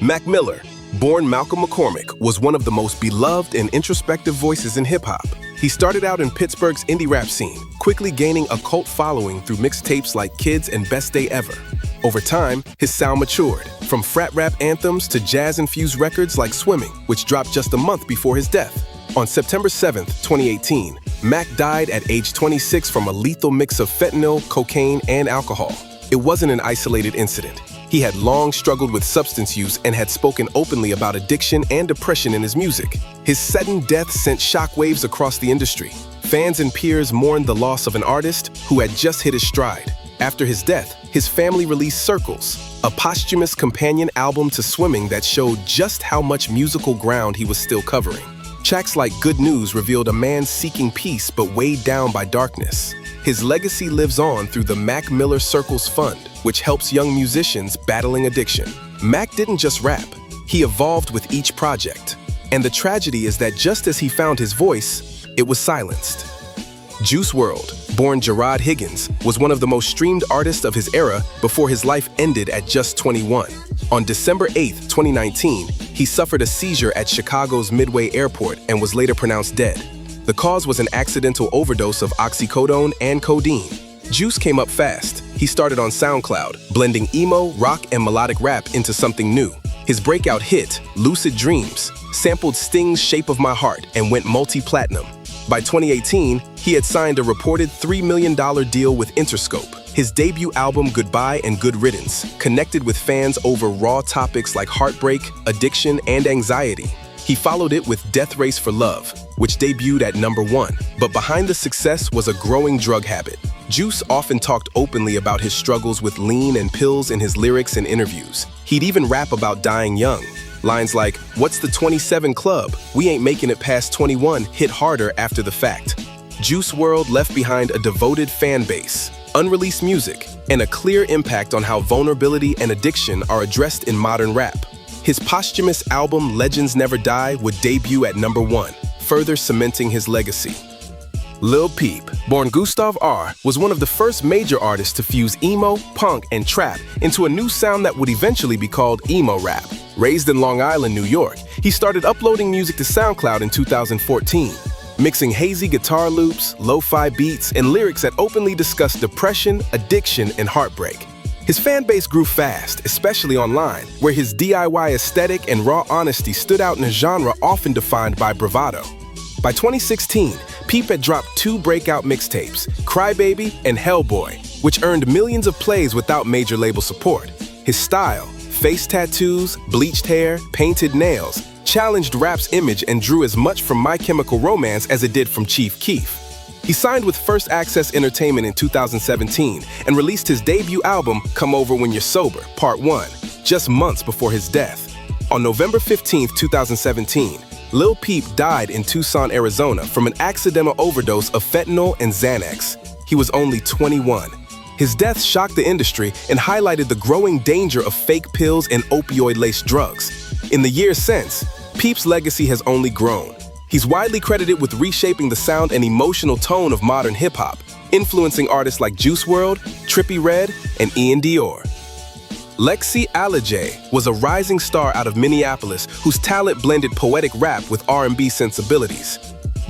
Mac Miller, born Malcolm McCormick, was one of the most beloved and introspective voices in hip-hop. He started out in Pittsburgh's indie rap scene, quickly gaining a cult following through mixtapes like Kids and Best Day Ever. Over time, his sound matured, from frat rap anthems to jazz-infused records like Swimming, which dropped just a month before his death. On September 7, 2018, Mac died at age 26 from a lethal mix of fentanyl, cocaine, and alcohol. It wasn't an isolated incident. He had long struggled with substance use and had spoken openly about addiction and depression in his music. His sudden death sent shockwaves across the industry. Fans and peers mourned the loss of an artist who had just hit his stride. After his death, his family released Circles, a posthumous companion album to Swimming that showed just how much musical ground he was still covering. Tracks like Good News revealed a man seeking peace but weighed down by darkness. His legacy lives on through the Mac Miller Circles Fund, which helps young musicians battling addiction. Mac didn't just rap, he evolved with each project. And the tragedy is that just as he found his voice, it was silenced. Juice WRLD, born Gerard Higgins, was one of the most streamed artists of his era before his life ended at just 21. On December 8, 2019, he suffered a seizure at Chicago's Midway Airport and was later pronounced dead. The cause was an accidental overdose of oxycodone and codeine. Juice came up fast. He started on SoundCloud, blending emo, rock, and melodic rap into something new. His breakout hit, Lucid Dreams, sampled Sting's Shape of My Heart and went multi-platinum. By 2018, he had signed a reported $3 million deal with Interscope. His debut album, Goodbye and Good Riddance, connected with fans over raw topics like heartbreak, addiction, and anxiety. He followed it with Death Race for Love, which debuted at #1. But behind the success was a growing drug habit. Juice often talked openly about his struggles with lean and pills in his lyrics and interviews. He'd even rap about dying young. Lines like, "What's the 27 club? We ain't making it past 21" hit harder after the fact. Juice WRLD left behind a devoted fan base, unreleased music, and a clear impact on how vulnerability and addiction are addressed in modern rap. His posthumous album, Legends Never Die, would debut at #1, further cementing his legacy. Lil Peep, born Gustav R., was one of the first major artists to fuse emo, punk, and trap into a new sound that would eventually be called emo rap. Raised in Long Island, New York, he started uploading music to SoundCloud in 2014, mixing hazy guitar loops, lo-fi beats, and lyrics that openly discussed depression, addiction, and heartbreak. His fan base grew fast, especially online, where his DIY aesthetic and raw honesty stood out in a genre often defined by bravado. By 2016, Peep had dropped 2 breakout mixtapes, Crybaby and Hellboy, which earned millions of plays without major label support. His style, face tattoos, bleached hair, painted nails, challenged rap's image and drew as much from My Chemical Romance as it did from Chief Keef. He signed with First Access Entertainment in 2017 and released his debut album, Come Over When You're Sober, Part 1, just months before his death. On November 15, 2017, Lil Peep died in Tucson, Arizona from an accidental overdose of fentanyl and Xanax. He was only 21. His death shocked the industry and highlighted the growing danger of fake pills and opioid-laced drugs. In the years since, Peep's legacy has only grown. He's widely credited with reshaping the sound and emotional tone of modern hip-hop, influencing artists like Juice WRLD, Trippie Redd, and Ian Dior. Lexii Alijai was a rising star out of Minneapolis whose talent blended poetic rap with R&B sensibilities.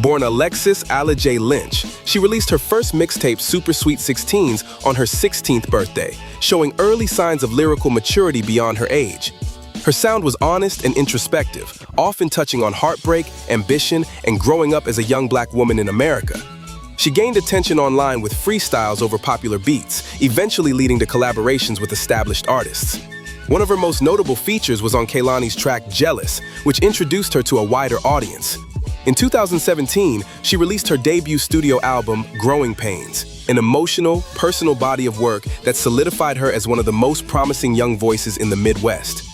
Born Alexis Alijai Lynch, she released her first mixtape, Super Sweet 16s, on her 16th birthday, showing early signs of lyrical maturity beyond her age. Her sound was honest and introspective, often touching on heartbreak, ambition, and growing up as a young black woman in America. She gained attention online with freestyles over popular beats, eventually leading to collaborations with established artists. One of her most notable features was on Kehlani's track Jealous, which introduced her to a wider audience. In 2017, she released her debut studio album, Growing Pains, an emotional, personal body of work that solidified her as one of the most promising young voices in the Midwest.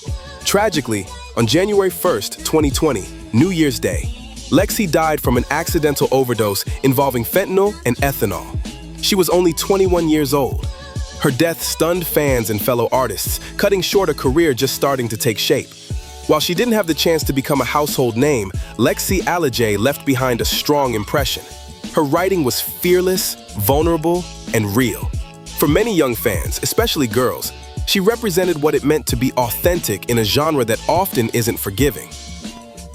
Tragically, on January 1st, 2020, New Year's Day, Lexii died from an accidental overdose involving fentanyl and ethanol. She was only 21 years old. Her death stunned fans and fellow artists, cutting short a career just starting to take shape. While she didn't have the chance to become a household name, Lexii Alijai left behind a strong impression. Her writing was fearless, vulnerable, and real. For many young fans, especially girls, She represented what it meant to be authentic in a genre that often isn't forgiving.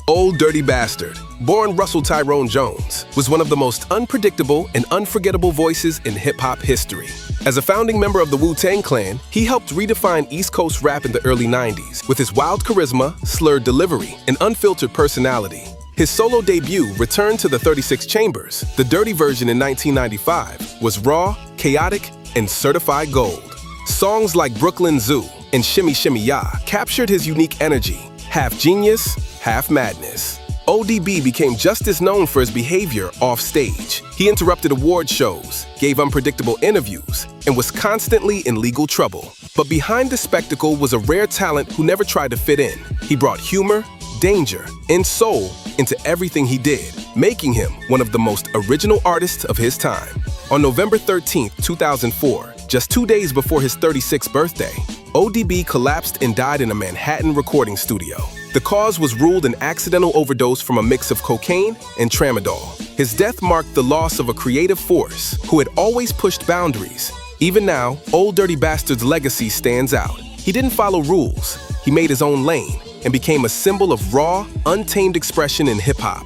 Old Dirty Bastard, born Russell Tyrone Jones, was one of the most unpredictable and unforgettable voices in hip-hop history. As a founding member of the Wu-Tang Clan, he helped redefine East Coast rap in the early 90s with his wild charisma, slurred delivery, and unfiltered personality. His solo debut, Return to the 36 Chambers, the dirty version in 1995, was raw, chaotic, and certified gold. Songs like Brooklyn Zoo and Shimmy Shimmy Ya captured his unique energy, half genius, half madness. ODB became just as known for his behavior off stage. He interrupted award shows, gave unpredictable interviews, and was constantly in legal trouble. But behind the spectacle was a rare talent who never tried to fit in. He brought humor, danger, and soul into everything he did, making him one of the most original artists of his time. On November 13, 2004, just 2 days before his 36th birthday, ODB collapsed and died in a Manhattan recording studio. The cause was ruled an accidental overdose from a mix of cocaine and tramadol. His death marked the loss of a creative force who had always pushed boundaries. Even now, Old Dirty Bastard's legacy stands out. He didn't follow rules. He made his own lane and became a symbol of raw, untamed expression in hip-hop.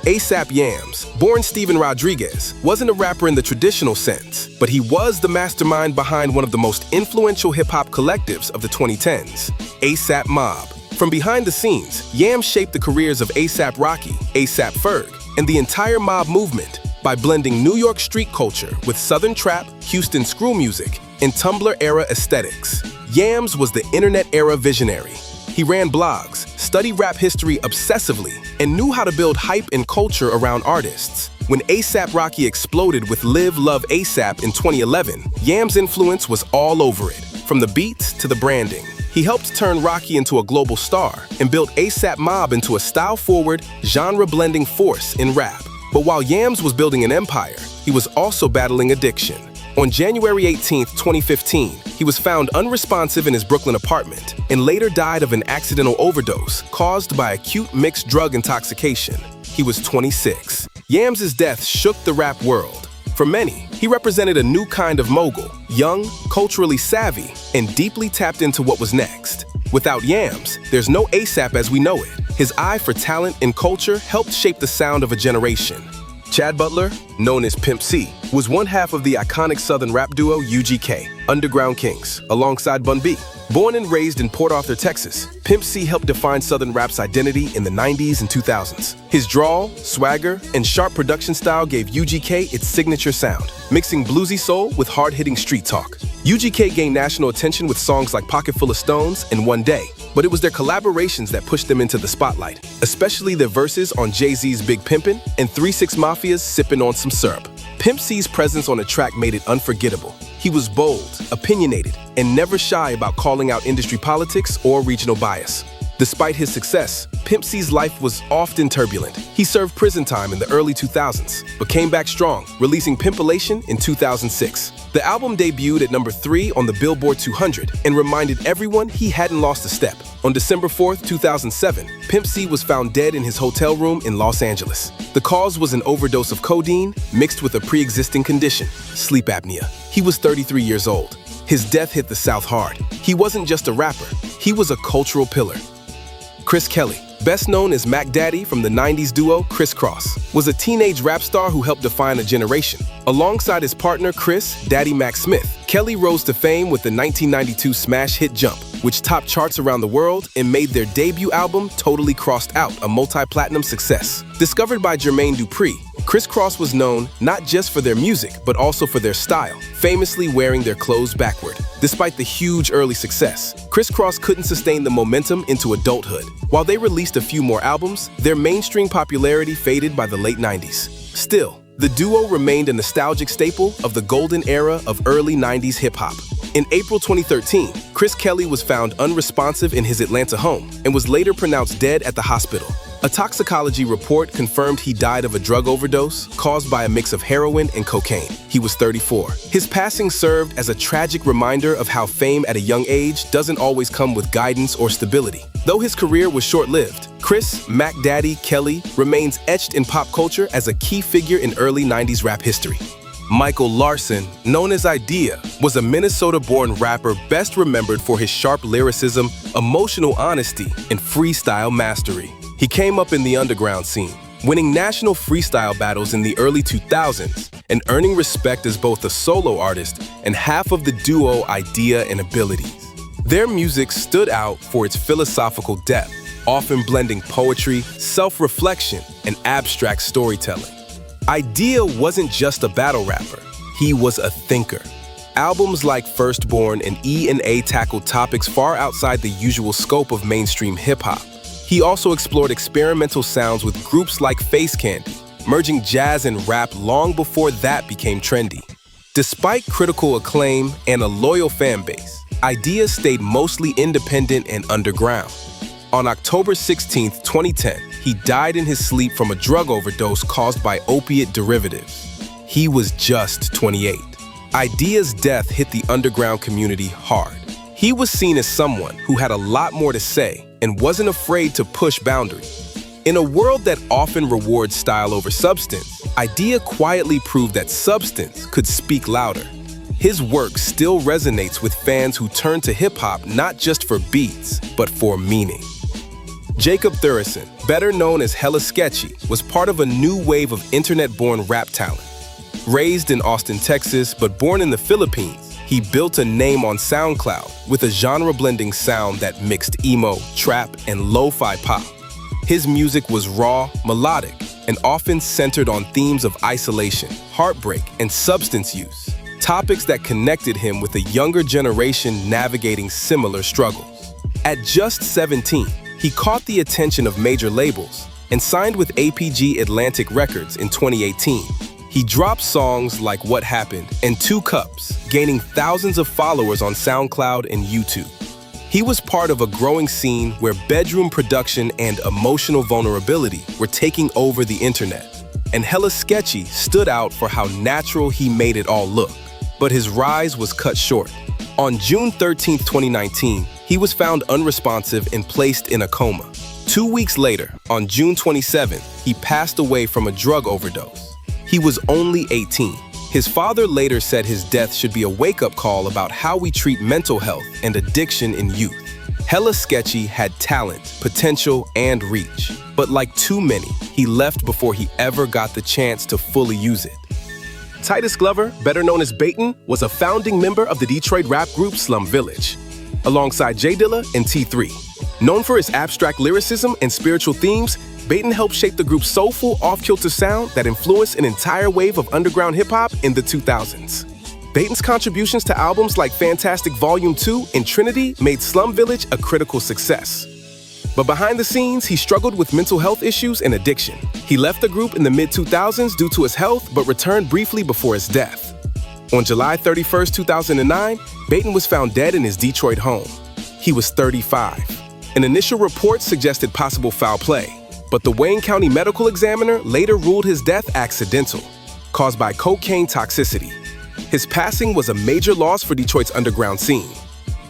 ASAP Yams, born Steven Rodriguez, wasn't a rapper in the traditional sense, but he was the mastermind behind one of the most influential hip-hop collectives of the 2010s, ASAP Mob. From behind the scenes, Yams shaped the careers of ASAP Rocky, ASAP Ferg, and the entire mob movement by blending New York street culture with Southern trap, Houston screw music, and Tumblr-era aesthetics. Yams was the internet-era visionary. He ran blogs, studied rap history obsessively, and knew how to build hype and culture around artists. When ASAP Rocky exploded with Live Love ASAP in 2011, Yams' influence was all over it, from the beats to the branding. He helped turn Rocky into a global star and built ASAP Mob into a style-forward, genre-blending force in rap. But while Yams was building an empire, he was also battling addiction. On January 18, 2015, he was found unresponsive in his Brooklyn apartment and later died of an accidental overdose caused by acute mixed drug intoxication. He was 26. Yams' death shook the rap world. For many, he represented a new kind of mogul, young, culturally savvy, and deeply tapped into what was next. Without Yams, there's no ASAP as we know it. His eye for talent and culture helped shape the sound of a generation. Chad Butler, known as Pimp C, was one half of the iconic Southern rap duo UGK, Underground Kings, alongside Bun B. Born and raised in Port Arthur, Texas, Pimp C helped define Southern rap's identity in the 90s and 2000s. His drawl, swagger, and sharp production style gave UGK its signature sound, mixing bluesy soul with hard-hitting street talk. UGK gained national attention with songs like Pocket Full of Stones and One Day, but it was their collaborations that pushed them into the spotlight, especially their verses on Jay-Z's Big Pimpin' and 3 6 Mafia's Sippin' on Some Syrup. Pimp C's presence on a track made it unforgettable. He was bold, opinionated, and never shy about calling out industry politics or regional bias. Despite his success, Pimp C's life was often turbulent. He served prison time in the early 2000s, but came back strong, releasing Pimpilation in 2006. The album debuted at number 3 on the Billboard 200 and reminded everyone he hadn't lost a step. On December 4, 2007, Pimp C was found dead in his hotel room in Los Angeles. The cause was an overdose of codeine mixed with a pre-existing condition, sleep apnea. He was 33 years old. His death hit the South hard. He wasn't just a rapper, he was a cultural pillar. Chris Kelly, best known as Mac Daddy from the 90s duo Criss Cross, was a teenage rap star who helped define a generation. Alongside his partner Chris Daddy Mac Smith, Kelly rose to fame with the 1992 smash hit Jump, which topped charts around the world and made their debut album Totally Crossed Out a multi-platinum success. Discovered by Jermaine Dupri, Criss Cross was known not just for their music, but also for their style, famously wearing their clothes backward. Despite the huge early success, Criss Cross couldn't sustain the momentum into adulthood. While they released a few more albums, their mainstream popularity faded by the late 90s. Still, the duo remained a nostalgic staple of the golden era of early 90s hip-hop. In April 2013, Chris Kelly was found unresponsive in his Atlanta home and was later pronounced dead at the hospital. A toxicology report confirmed he died of a drug overdose caused by a mix of heroin and cocaine. He was 34. His passing served as a tragic reminder of how fame at a young age doesn't always come with guidance or stability. Though his career was short-lived, Chris Mac Daddy Kelly remains etched in pop culture as a key figure in early 90s rap history. Michael Larson, known as Eyedea, was a Minnesota-born rapper best remembered for his sharp lyricism, emotional honesty, and freestyle mastery. He came up in the underground scene, winning national freestyle battles in the early 2000s and earning respect as both a solo artist and half of the duo Eyedea and Abilities. Their music stood out for its philosophical depth, often blending poetry, self-reflection, and abstract storytelling. Eyedea wasn't just a battle rapper, he was a thinker. Albums like Firstborn and E&A tackled topics far outside the usual scope of mainstream hip-hop. He also explored experimental sounds with groups like Face Candy, merging jazz and rap long before that became trendy. Despite critical acclaim and a loyal fan base, Eyedea stayed mostly independent and underground. On October 16, 2010, he died in his sleep from a drug overdose caused by opiate derivatives. He was just 28. Eydea's death hit the underground community hard. He was seen as someone who had a lot more to say and wasn't afraid to push boundaries. In a world that often rewards style over substance, Eyedea quietly proved that substance could speak louder. His work still resonates with fans who turn to hip-hop not just for beats, but for meaning. Jacob Thureson, better known as Hella Sketchy, was part of a new wave of internet-born rap talent. Raised in Austin, Texas, but born in the Philippines, he built a name on SoundCloud with a genre-blending sound that mixed emo, trap, and lo-fi pop. His music was raw, melodic, and often centered on themes of isolation, heartbreak, and substance use, topics that connected him with a younger generation navigating similar struggles. At just 17, he caught the attention of major labels and signed with APG Atlantic Records in 2018. He dropped songs like What Happened and 2 Cups, gaining thousands of followers on SoundCloud and YouTube. He was part of a growing scene where bedroom production and emotional vulnerability were taking over the internet. And Hella Sketchy stood out for how natural he made it all look. But his rise was cut short. On June 13, 2019, he was found unresponsive and placed in a coma. 2 weeks later, on June 27, he passed away from a drug overdose. He was only 18. His father later said his death should be a wake-up call about how we treat mental health and addiction in youth. Hella Sketchy had talent, potential, and reach. But like too many, he left before he ever got the chance to fully use it. Titus Glover, better known as Baatin, was a founding member of the Detroit rap group Slum Village, alongside J Dilla and T3. Known for his abstract lyricism and spiritual themes, Baatin helped shape the group's soulful, off-kilter sound that influenced an entire wave of underground hip-hop in the 2000s. Baatin's contributions to albums like Fantastic Volume 2 and Trinity made Slum Village a critical success. But behind the scenes, he struggled with mental health issues and addiction. He left the group in the mid-2000s due to his health, but returned briefly before his death. On July 31, 2009, Baatin was found dead in his Detroit home. He was 35. An initial report suggested possible foul play, but the Wayne County Medical Examiner later ruled his death accidental, caused by cocaine toxicity. His passing was a major loss for Detroit's underground scene.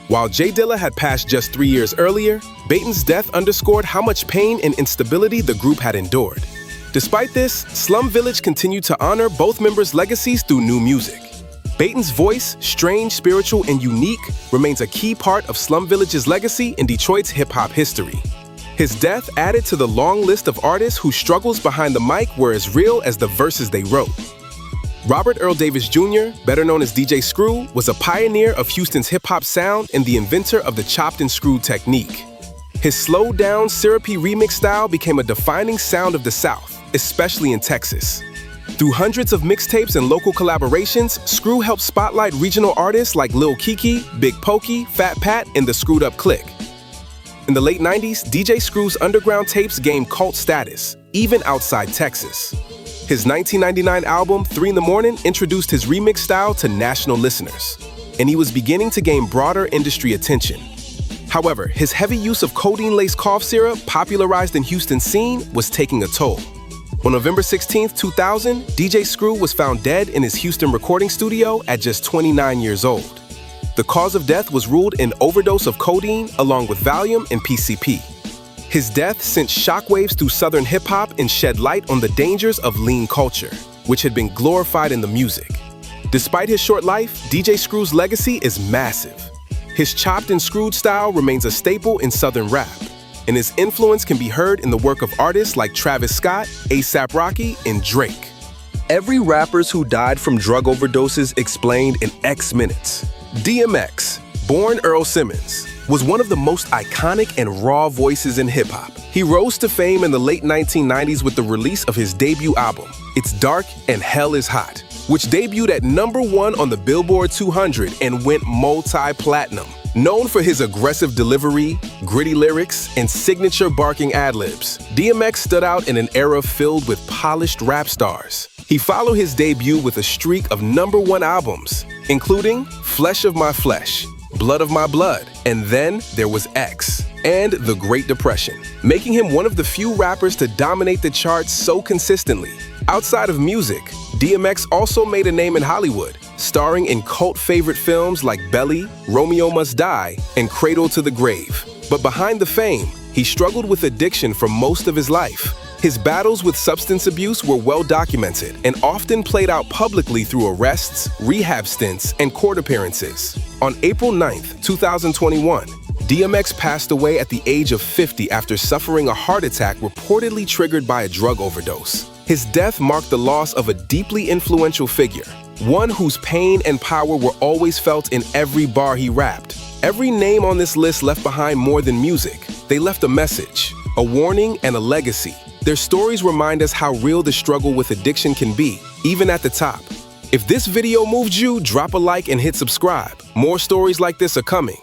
While J Dilla had passed just 3 years earlier, Baatin's death underscored how much pain and instability the group had endured. Despite this, Slum Village continued to honor both members' legacies through new music. Baatin's voice, strange, spiritual, and unique, remains a key part of Slum Village's legacy in Detroit's hip-hop history. His death added to the long list of artists whose struggles behind the mic were as real as the verses they wrote. Robert Earl Davis Jr., better known as DJ Screw, was a pioneer of Houston's hip-hop sound and the inventor of the chopped and screwed technique. His slowed-down, syrupy remix style became a defining sound of the South, especially in Texas. Through hundreds of mixtapes and local collaborations, Screw helped spotlight regional artists like Lil Keke, Big Pokey, Fat Pat, and the Screwed Up Click. In the late 90s, DJ Screw's underground tapes gained cult status, even outside Texas. His 1999 album, 3 in the Morning, introduced his remix style to national listeners, and he was beginning to gain broader industry attention. However, his heavy use of codeine-laced cough syrup, popularized in Houston's scene, was taking a toll. On November 16, 2000, DJ Screw was found dead in his Houston recording studio at just 29 years old. The cause of death was ruled an overdose of codeine along with Valium and PCP. His death sent shockwaves through Southern hip-hop and shed light on the dangers of lean culture, which had been glorified in the music. Despite his short life, DJ Screw's legacy is massive. His chopped and screwed style remains a staple in Southern rap, and his influence can be heard in the work of artists like Travis Scott, A$AP Rocky, and Drake. Every rappers who died from drug overdoses explained in X minutes. DMX, born Earl Simmons, was one of the most iconic and raw voices in hip-hop. He rose to fame in the late 1990s with the release of his debut album, It's Dark and Hell is Hot, which debuted at #1 on the Billboard 200 and went multi-platinum. Known for his aggressive delivery, gritty lyrics, and signature barking ad-libs, DMX stood out in an era filled with polished rap stars. He followed his debut with a streak of #1 albums, including Flesh of My Flesh, Blood of My Blood, and then there was X, and The Great Depression, making him one of the few rappers to dominate the charts so consistently. Outside of music, DMX also made a name in Hollywood, starring in cult favorite films like Belly, Romeo Must Die, and Cradle to the Grave. But behind the fame, he struggled with addiction for most of his life. His battles with substance abuse were well documented and often played out publicly through arrests, rehab stints, and court appearances. On April 9th, 2021, DMX passed away at the age of 50 after suffering a heart attack reportedly triggered by a drug overdose. His death marked the loss of a deeply influential figure, one whose pain and power were always felt in every bar he rapped. Every name on this list left behind more than music. They left a message, a warning, and a legacy. Their stories remind us how real the struggle with addiction can be, even at the top. If this video moved you, drop a like and hit subscribe. More stories like this are coming.